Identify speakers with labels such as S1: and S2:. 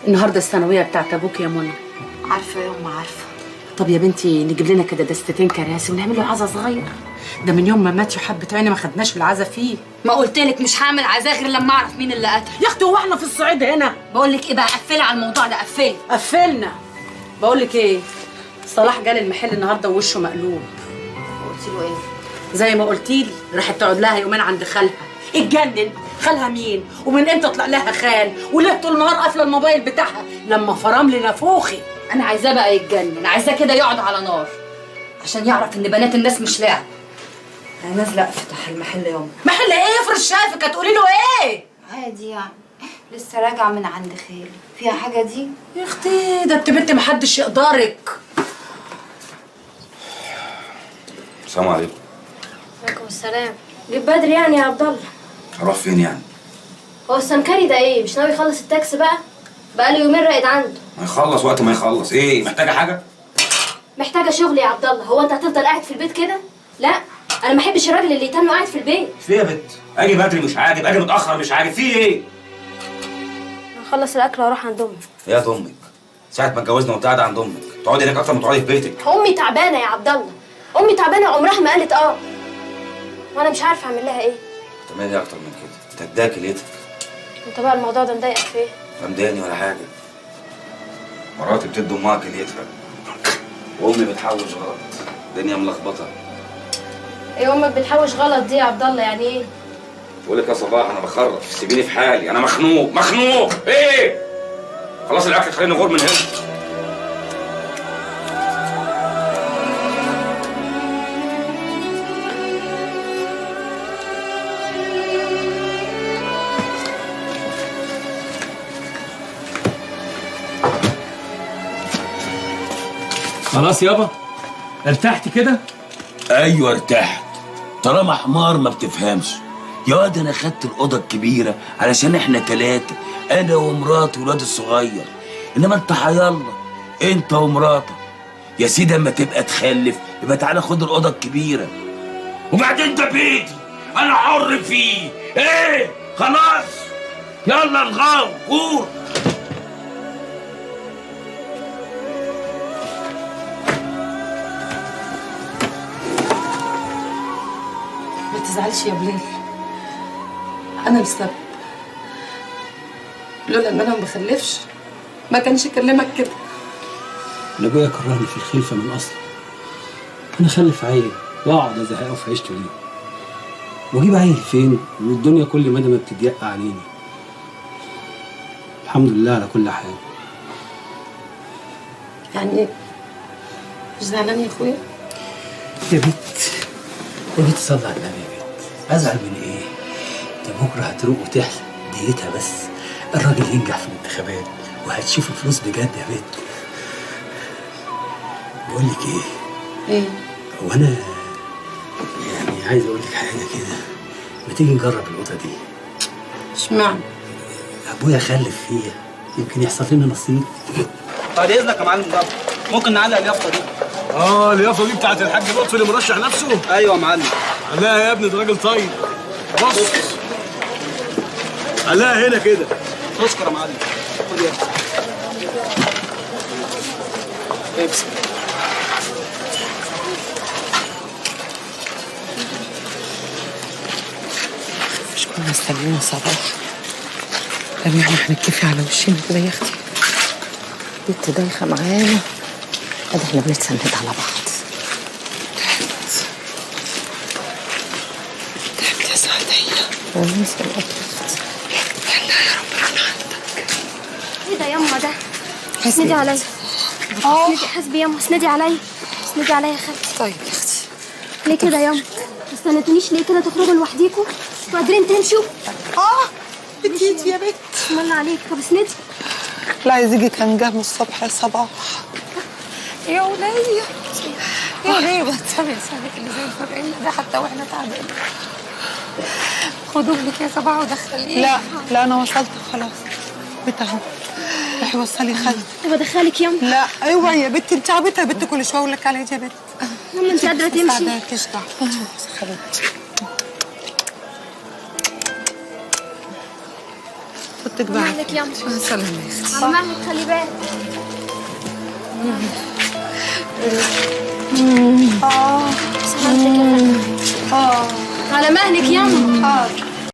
S1: النهارده الثانويه بتاعت ابوك يا منى.
S2: عارفه يا ام عارفه.
S1: طب يا بنتي نجيب لنا كده دستتين كراسي ونعمل له عزا صغير. ده من يوم ما مات حبة عيني ما خدناش العزا فيه.
S2: ما قلتلك مش هعمل عزا غير لما اعرف مين اللي قتل.
S1: يا اختي هو احنا في الصعيد هنا؟
S2: بقول لك ايه بقى، قفلي على الموضوع ده، قفلي.
S1: قفلنا. بقول لك ايه، صلاح جالي المحل النهارده ووشه مقلوب.
S2: قلت له ايه؟
S1: زي ما قلتي لي راحت تقعد لها يومين عند خالها. اتجنن. خالها مين؟ ومن امتى طلع لها خال؟ وليه طول النهار قافله الموبايل بتاعها لما فرم لي نافوخي.
S2: انا عايزاه بقى يتجنن، عايزاه كده يقعد على نار عشان يعرف ان بنات الناس مش لعب. انا نازله افتح المحل يا امي.
S1: محل ايه؟ افرض شافك هتقولي له ايه؟
S2: عادي يعني، لسه راجعه من عند خالي. فيها حاجه دي؟
S1: يا اختي ده انت بنت محدش يقدرك.
S3: السلام عليكم.
S4: وعليكم السلام. جيب بدري يعني يا عبد الله.
S3: هروح فين يعني؟
S4: هو السمكري ده ايه؟ مش ناوي يخلص التاكس بقى؟ بقاله يومين راقد عنده.
S3: ما يخلص وقت ما يخلص. ايه محتاجه حاجه؟
S4: محتاجه شغل يا عبد الله. هو انت هتفضل قاعد في البيت كده؟ لا، انا ما احبش الراجل اللي يتنه قاعد في البيت.
S3: في ايه يا بت؟ اجي بدري مش عاجب، اجي متاخر مش عاجب، في ايه؟
S4: هخلص الاكل واروح عند امي.
S3: يا امك ساعه ما اتجوزنا وانت قاعده عند امك تقعدي هناك اكتر ما تقعدي في بيتك.
S4: امي تعبانه يا عبد الله، امي تعبانه عمرها ما قالت اه، وانا مش عارفه اعمل لها ايه.
S3: تعملي اكتر من كده، انت اداك ليتك.
S4: انت بقى الموضوع ده مضايقك في ايه؟
S3: لا مضايقني ولا حاجه. مراتي بتدي امها كليتها وامي بتحوش غلط، الدنيا ملخبطه.
S4: ايه امك بتحوش غلط دي يا عبد الله يعني ايه؟
S3: بقول لك يا صباح انا بخرف، سيبيني في حالي، انا مخنوق مخنوق. ايه؟ خلاص الاكل خليني غور من هنا.
S5: خلاص يابا ارتحت كده؟
S6: ايوه ارتحت، طالما حمار ما بتفهمش. يا واد انا خدت الاوضه الكبيره علشان احنا 3، انا ومراتي والواد الصغير، انما انت حيالله انت ومراتك. يا سيدي اما تبقى تخلف يبقى تعالى خد الاوضه الكبيره. وبعدين ده بيتي انا حر فيه. ايه خلاص يلا الغاو قول.
S1: ما تزعلش يا بلال، انا السبب. لولا ان انا ما بخلفش ما كانش يكلمك كده.
S5: انا ابويا كرهني في الخلفه من اصلا. انا اخلف عيل واقعد ازهقه في عيشته ليه؟ واجيب عيل فين والدنيا كل مدى ما بتضيق علينا. الحمد لله على كل حال.
S1: يعني مش زعلان يا اخويا؟
S5: يا بنت يا بنت صلي على النبي يا بنت، ازعل من ايه؟ ده بكره هتروق وتحلى ديتها، بس الراجل ينجح في الانتخابات وهتشوف الفلوس بجد يا بنت. بقول لك ايه؟
S1: ايه؟
S5: هو انا يعني عايز اقول لك حاجه كده، ما تيجي نجرب الاوضه دي؟
S1: اشمعنى؟
S5: ابويا خلف فيها، يمكن يحصل لنا نصيب.
S7: بعد اذنك يا معلم ضبط، ممكن نعلق اليافطه دي؟
S8: اليافطه دي بتاعت الحاج لطفي اللي مرشح نفسه؟
S7: ايوه يا معلم.
S8: علقها يا ابني، ده راجل طيب. بص علقها هنا كده.
S7: تشكر يا معلم. خد يا ابسم.
S1: مش كنا مستنيين صباح؟ لما احنا هنتكفي على وشنا كده يا اختي. بنت دايخه معانا، ادي احنا بنتسند على بعض. تعبت يا سعدية. والله سلامتك. يلا يا رب من عندك.
S4: ايه ده يما ده؟ اسندي عليا. اسندي، حسبي يما، اسندي عليا. اسندي عليا يا خالتي.
S1: طيب يا اختي.
S4: ليه كده يما؟ ما استنيتونيش ليه كده تخرجوا لوحديكوا؟ انتوا قادرين تمشوا؟
S9: اكيد يا بنت.
S4: بسم الله عليك. طب اسندي.
S9: لا يزيجي كان جه من الصبح يا صباح.
S1: يا ولية يا ولية بتسامي لسانك اللي زي الفرقية ده حتى واحنا تعبانين. خدوا ابنك يا صباح ودخليه.
S9: لا انا وصلت خلاص. بنت اهو. روحي وصلي خالتي.
S4: طب ادخلك يما.
S9: لا ايوه يا بنت، انت عبيطه يا بنت، كل شويه اقول لك عليها يا بنت.
S4: يما انت قادره تمشي؟
S9: مالكيش دعوه حبيبتي. يعطيك
S4: مهلك
S9: بعافيه
S4: يما.
S1: سلام يا اختي.
S4: على مهلك خلي بالك.
S1: مهلك.